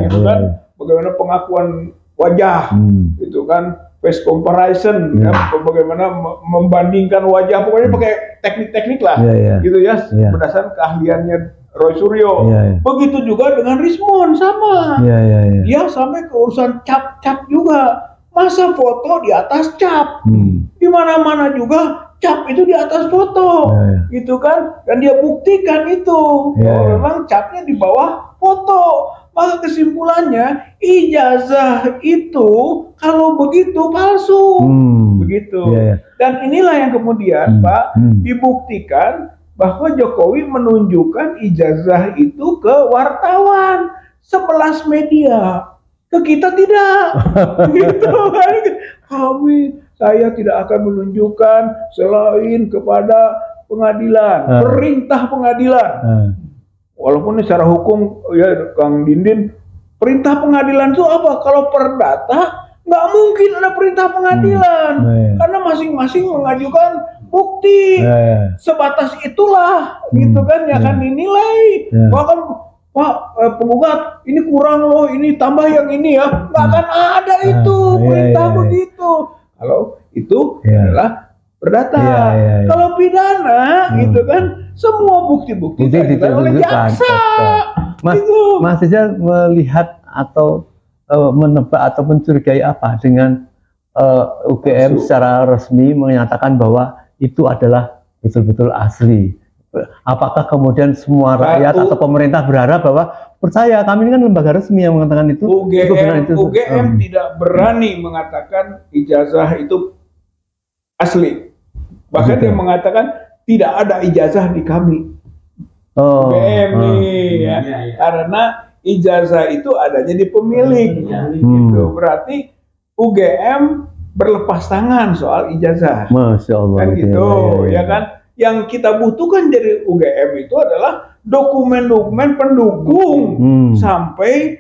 gitu kan, bagaimana pengakuan wajah, gitu kan, face comparison, bagaimana membandingkan wajah, pokoknya pakai teknik-teknik lah, gitu ya, berdasarkan keahliannya Roy Suryo. Begitu juga dengan Rismon, sama. Dia sampai ke urusan cap juga. Masa foto di atas cap? Di mana-mana juga cap itu di atas foto, gitu kan? Dan dia buktikan itu, bahwa memang capnya di bawah foto. Maka kesimpulannya ijazah itu kalau begitu palsu, begitu. Dan inilah yang kemudian Pak dibuktikan bahwa Jokowi menunjukkan ijazah itu ke wartawan 11 media, ke kita tidak, gitu kan? Saya tidak akan menunjukkan selain kepada pengadilan, perintah pengadilan. Walaupun secara hukum ya Kang Dindin, perintah pengadilan itu apa? Kalau perdata nggak mungkin ada perintah pengadilan, karena masing-masing mengajukan bukti, sebatas itulah, gitu kan, ya kan dinilai. Bahkan Pak penggugat ini kurang loh, ini tambah yang ini ya, nggak akan ada itu perintah begitu. Kalau itu adalah perdata. Kalau pidana, gitu kan, semua bukti-bukti ditunjukkan oleh jaksa. Mas Rizal melihat atau menebak atau mencurigai apa dengan UGM secara resmi menyatakan bahwa itu adalah betul-betul asli? Apakah kemudian semua rakyat atau pemerintah berharap bahwa percaya kami ini kan lembaga resmi yang mengatakan itu? UGM tidak berani mengatakan ijazah itu asli. Bahkan dia mengatakan tidak ada ijazah di kami. UGM nih, karena ijazah itu adanya di pemilik. Gitu. Berarti UGM berlepas tangan soal ijazah. Masya Allah. Kan gitu, ya kan? Yang kita butuhkan dari UGM itu adalah dokumen-dokumen pendukung sampai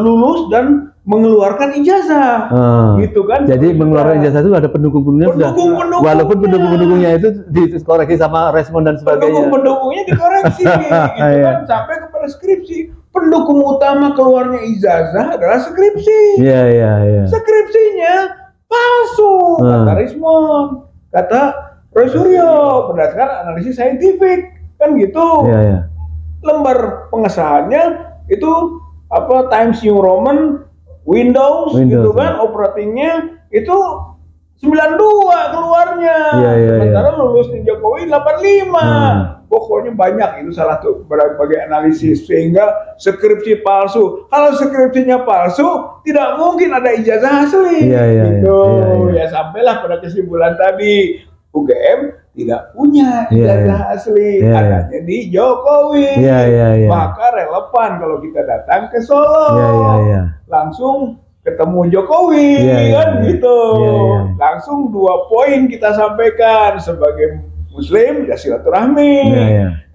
lulus dan mengeluarkan ijazah, gitu kan? Jadi mengeluarkan ijazah itu ada pendukung-pendukungnya, walaupun pendukung-pendukungnya itu dikoreksi sama Rismon dan sebagainya. Pendukung-pendukungnya dikoreksi, gitu kan? Sampai kepada skripsi. Pendukung utama keluarnya ijazah adalah skripsi. Skripsinya palsu, kata Rismon, kata Roy Suryo, berdasarkan analisis saintifik, kan gitu. Lembar pengesahannya itu apa, Times New Roman, Windows gitu kan, operatingnya itu 92 keluarnya, sementara lulusnya Jokowi 85. Pokoknya banyak itu salah tuh berbagai analisis, sehingga skripsi palsu. Kalau skripsinya palsu, tidak mungkin ada ijazah asli. Gitu. Ya sampailah pada kesimpulan tadi, UGM tidak punya ijazah asli, adanya di Jokowi. Maka relevan kalau kita datang ke Solo, langsung ketemu Jokowi kan gitu. Langsung 2 poin kita sampaikan sebagai Muslim ya silaturahmi.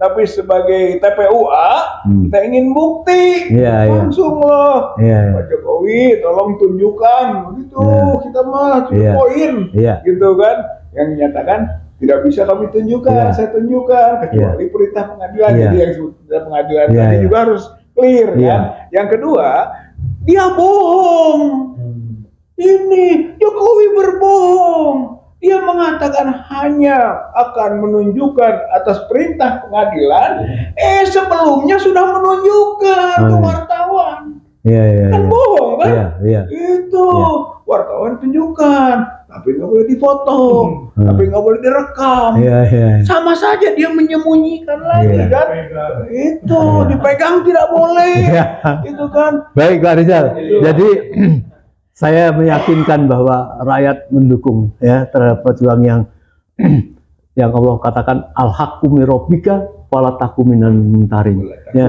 Tapi sebagai TPUA kita ingin bukti langsung loh. Pak Jokowi tolong tunjukkan begitu kita mah 7 poin gitu kan. Yang dinyatakan tidak bisa kami tunjukkan, saya tunjukkan kecuali perintah pengadilan. Jadi yang perintah pengadilan tadi juga harus clear kan. Yang kedua, dia bohong. Ini Jokowi berbohong. Dia mengatakan hanya akan menunjukkan atas perintah pengadilan. Sebelumnya sudah menunjukkan ke wartawan. Kan bohong kan? Itu wartawan tunjukkan, tapi nggak boleh dipotong, tapi nggak boleh direkam. Sama saja dia menyembunyikan lagi kan? Itu dipegang tidak boleh. Itu kan? Baik Pak Rizal. Jadi saya meyakinkan bahwa rakyat mendukung ya terhadap perjuangan yang Allah katakan al-haqqu min rabbika wala takum minal mumtarin. Ya,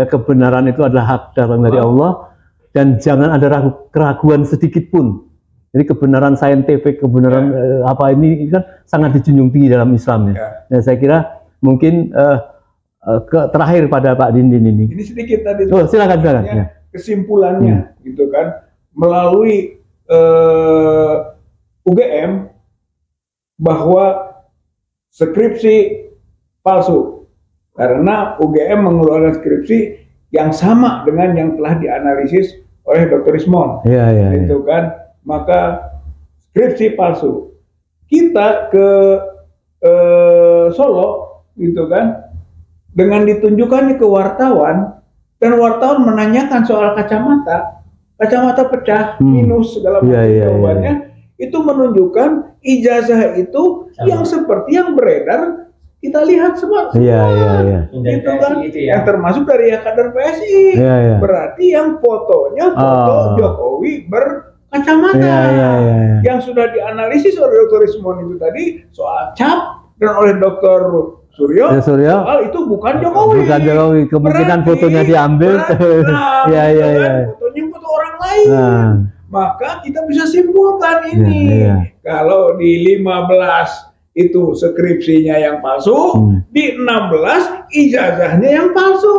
kebenaran itu adalah hak datang dari Allah dan jangan ada keraguan sedikit pun. Jadi kebenaran saintifik, kebenaran apa ini kan sangat dijunjung tinggi dalam Islam ya. Dan saya kira mungkin terakhir pada Pak Dindin ini. Ini sedikit tadi. Oh, silakan. Ya. Kesimpulannya gitu kan melalui UGM bahwa skripsi palsu karena UGM mengeluarkan skripsi yang sama dengan yang telah dianalisis oleh Dr. Rismond, gitu kan, maka skripsi palsu. Kita ke Solo, gitu kan, dengan ditunjukkannya ke wartawan dan wartawan menanyakan soal kacamata pecah, minus segala macam jawabannya. Itu menunjukkan ijazah itu yang seperti yang beredar kita lihat semua, gitu kan, yang termasuk dari kader PSI. Berarti yang fotonya foto Jokowi berkacamata, yang sudah dianalisis oleh Dr. Rismond itu tadi soal cap dan oleh Dr. Suryo, soal itu bukan Jokowi. Kemungkinan berarti, fotonya diambil. Fotonya foto orang lain. Maka kita bisa simpulkan ini. Kalau di 15 itu skripsinya yang palsu, di 16 ijazahnya yang palsu.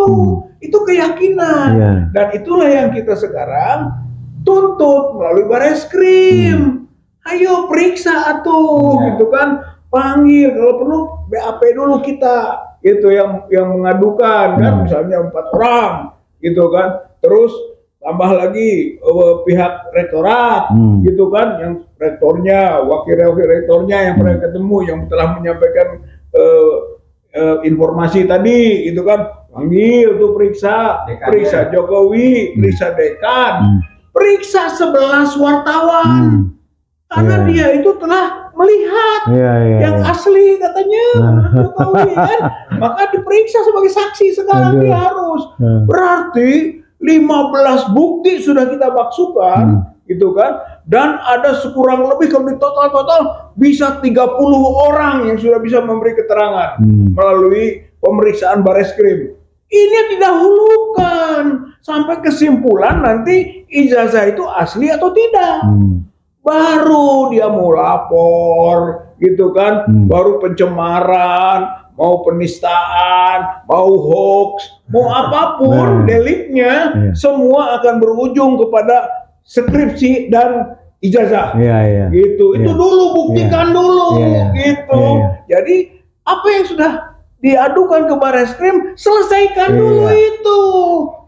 Itu keyakinan. Dan itulah yang kita sekarang tuntut melalui Bareskrim. Ayo periksa atuh, gitu kan. Panggil kalau perlu BAP dulu kita, gitu yang mengadukan kan, misalnya 4 orang, gitu kan. Terus tambah lagi pihak rektorat, gitu kan, yang rektornya, wakil rektornya yang pernah ketemu, yang telah menyampaikan informasi tadi, gitu kan, panggil tuh periksa Jokowi, periksa dekan, periksa 11 wartawan, karena dia itu telah melihat yang asli katanya Jokowi kan, maka diperiksa sebagai saksi sekarang dia harus. Berarti 15 bukti sudah kita baksukan, gitu kan, dan ada sekurang lebih kalau di total bisa 30 orang yang sudah bisa memberi keterangan melalui pemeriksaan Bareskrim. Ini didahulukan sampai kesimpulan nanti ijazah itu asli atau tidak. Baru dia mau lapor, gitu kan, baru pencemaran, mau penistaan, mau hoax, mau apapun deliknya, semua akan berujung kepada skripsi dan ijazah. Gitu. Itu dulu buktikan dulu, gitu. Jadi apa yang sudah diadukan ke Bareskrim, selesaikan dulu itu.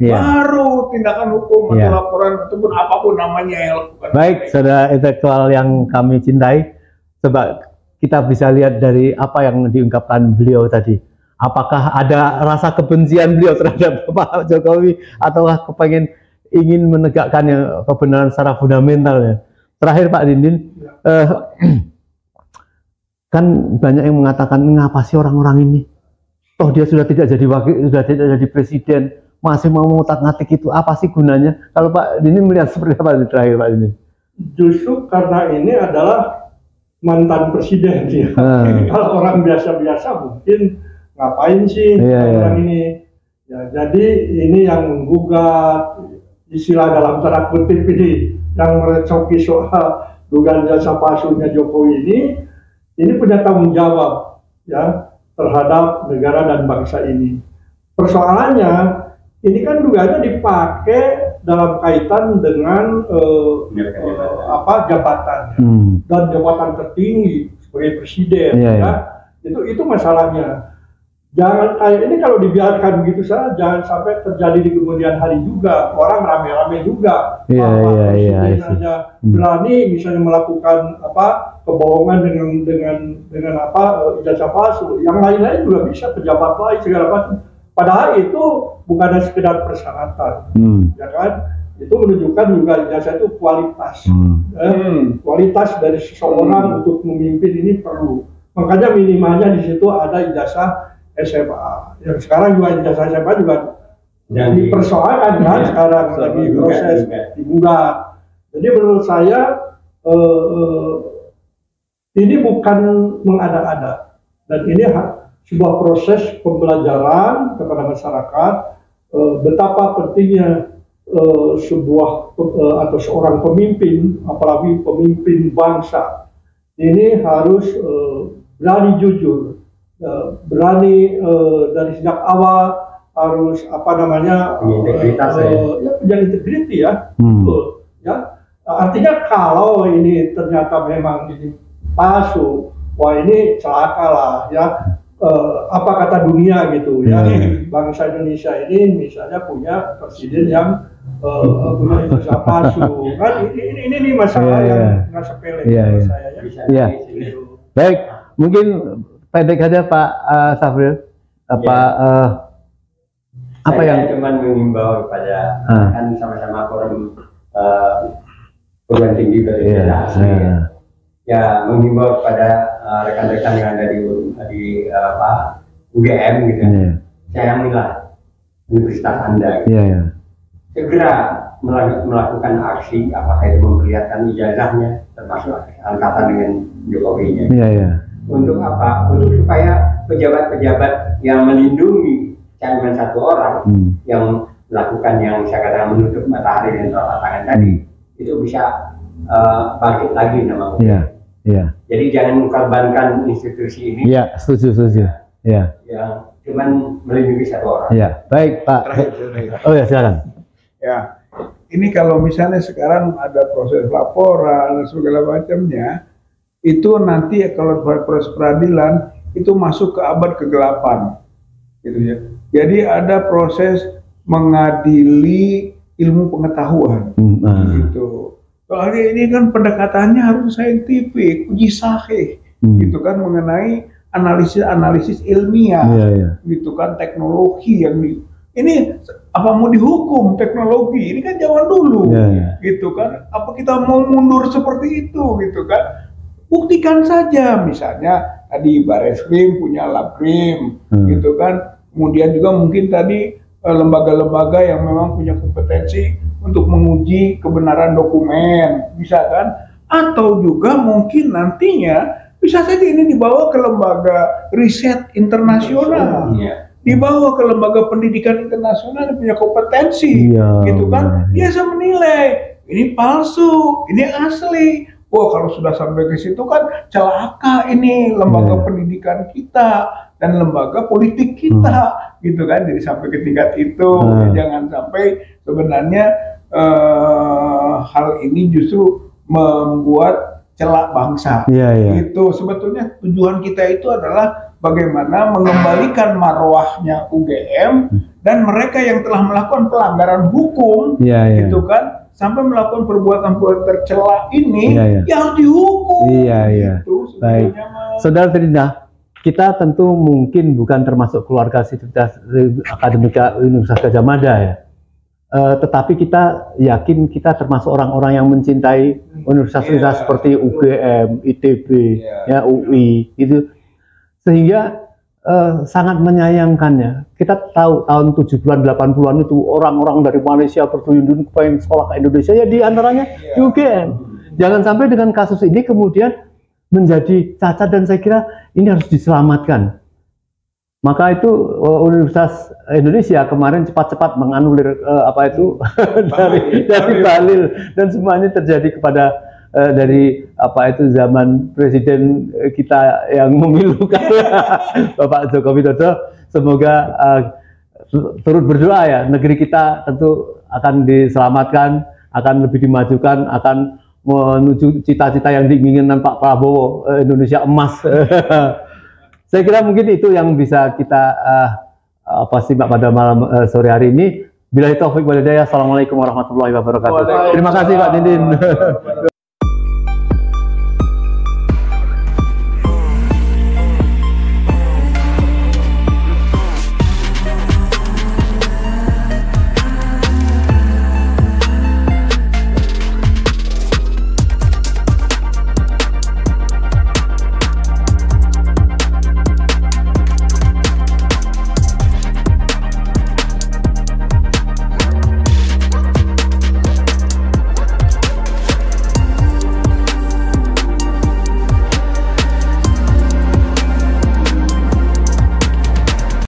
Baru tindakan hukum atau laporan ataupun apapun namanya yang lakukan. Baik, saudara intelektual yang kami cintai, coba kita bisa lihat dari apa yang diungkapkan beliau tadi. Apakah ada rasa kebencian beliau terhadap Pak Jokowi ataukah ingin menegakkan yang kebenaran secara fundamental ya. Terakhir Pak Dindin, kan banyak yang mengatakan ngapa sih orang-orang ini? Toh dia sudah tidak jadi wakil, sudah tidak jadi presiden, masih mau ngutak-ngatik itu, apa sih gunanya? Kalau Pak Dindin melihat seperti apa terakhir Pak Dindin? Justru karena ini adalah mantan presiden dia. Kalau orang biasa-biasa mungkin ngapain sih orang ini? Ya, jadi ini yang menggugat, istilah dalam tanda kutip ini yang merecoki soal dugaan jasa palsunya Jokowi ini punya tanggung jawab ya terhadap negara dan bangsa ini. Persoalannya ini kan dugaannya dipakai dalam kaitan dengan jabatan dan jabatan tertinggi sebagai presiden ya. Itu masalahnya. Jangan kayak ini kalau dibiarkan begitu saja, jangan sampai terjadi di kemudian hari juga orang rame-rame juga. Presiden aja berani misalnya melakukan kebohongan dengan ijazah palsu. Yang lain-lain juga bisa, pejabat lain segala macam. Padahal itu bukan sekedar persyaratan, ya kan? Itu menunjukkan juga ijazah itu kualitas. Kualitas dari seseorang untuk memimpin ini perlu. Makanya minimalnya di situ ada ijazah SMA. Yang sekarang juga ijazah SMA juga dipersoalkan kan sekarang lagi proses dibuka. Jadi menurut saya ini bukan mengada-ada dan ini sebuah proses pembelajaran kepada masyarakat betapa pentingnya sebuah atau seorang pemimpin, apalagi pemimpin bangsa ini harus berani jujur. Berani dari sejak awal harus punya integriti ya, betul ya. Artinya kalau ini ternyata memang ini palsu, wah ini celaka lah ya. Apa kata dunia gitu ya, bangsa Indonesia ini misalnya punya presiden yang punya ijazah palsu kan, ini masalah yang nggak sepele menurut saya ya. Baik, mungkin pendek aja Pak Safril, apa yang cuman mengimbau kepada kan sama-sama forum perguruan tinggi beridentitas ya mengimbau kepada rekan-rekan yang ada di UGM gitu, sayangilah universitas Anda gitu. Segera melakukan aksi, apakah itu memperlihatkan ijazahnya termasuk angkatan dengan Jokowi-nya. Untuk apa? Untuk supaya pejabat-pejabat yang melindungi cuma satu orang yang melakukan yang saya katakan menutup matahari dan telapak tangan tadi itu bisa bangkit lagi nama Jadi jangan mengorbankan institusi ini. Iya, setuju. Ya. Yang cuman melindungi satu orang. Ya, baik Pak. Oh ya, silakan. Ya, ini kalau misalnya sekarang ada proses laporan dan segala macamnya, itu nanti kalau proses peradilan itu masuk ke abad ke-8, gitu ya. Jadi ada proses mengadili ilmu pengetahuan, gitu. Kalau hari ini kan pendekatannya harus saintifik, uji sahih, gitu kan, mengenai analisis ilmiah, gitu kan, teknologi yang ini apa mau dihukum teknologi ini kan zaman dulu, gitu kan, apa kita mau mundur seperti itu, gitu kan, buktikan saja, misalnya tadi Bareskrim punya Labkrim, gitu kan, kemudian juga mungkin tadi lembaga-lembaga yang memang punya kompetensi untuk menguji kebenaran dokumen, bisa kan? Atau juga mungkin nantinya bisa saja ini dibawa ke lembaga riset internasional, dibawa ke lembaga pendidikan internasional yang punya kompetensi, gitu kan? Dia bisa menilai ini palsu, ini asli. Wah, kalau sudah sampai ke situ kan celaka ini lembaga pendidikan kita dan lembaga politik kita, gitu kan? Jadi sampai ke tingkat itu, jangan sampai sebenarnya hal ini justru membuat celak bangsa. Itu sebetulnya tujuan kita itu adalah bagaimana mengembalikan marwahnya UGM dan mereka yang telah melakukan pelanggaran hukum, gitu kan? Sampai melakukan perbuatan-perbuatan tercela ini yang dihukum. Gitu, baik, Saudara Trinda, kita tentu mungkin bukan termasuk keluarga Sivitas Akademika Universitas Gadjah Mada ya, tetapi kita yakin kita termasuk orang-orang yang mencintai universitas-universitas seperti UGM, ITB, UI, itu sehingga sangat menyayangkannya. Kita tahu tahun 70-an 80-an itu orang-orang dari Malaysia bertuyun-tuyun pengen sekolah ke Indonesia, ya di antaranya di UGM. Jangan sampai dengan kasus ini kemudian menjadi cacat, dan saya kira ini harus diselamatkan. Maka itu Universitas Indonesia kemarin cepat-cepat menganulir dari Bahlil, dan semuanya terjadi kepada dari zaman presiden kita yang memilukan Bapak Joko Widodo. Semoga turut berdoa ya, negeri kita tentu akan diselamatkan, akan lebih dimajukan, akan menuju cita-cita yang diinginkan Pak Prabowo, Indonesia emas. Saya kira mungkin itu yang bisa kita simak pada malam sore hari ini. Billahi taufik walhidayah. Assalamualaikum warahmatullahi wabarakatuh. Terima kasih Pak Dindin.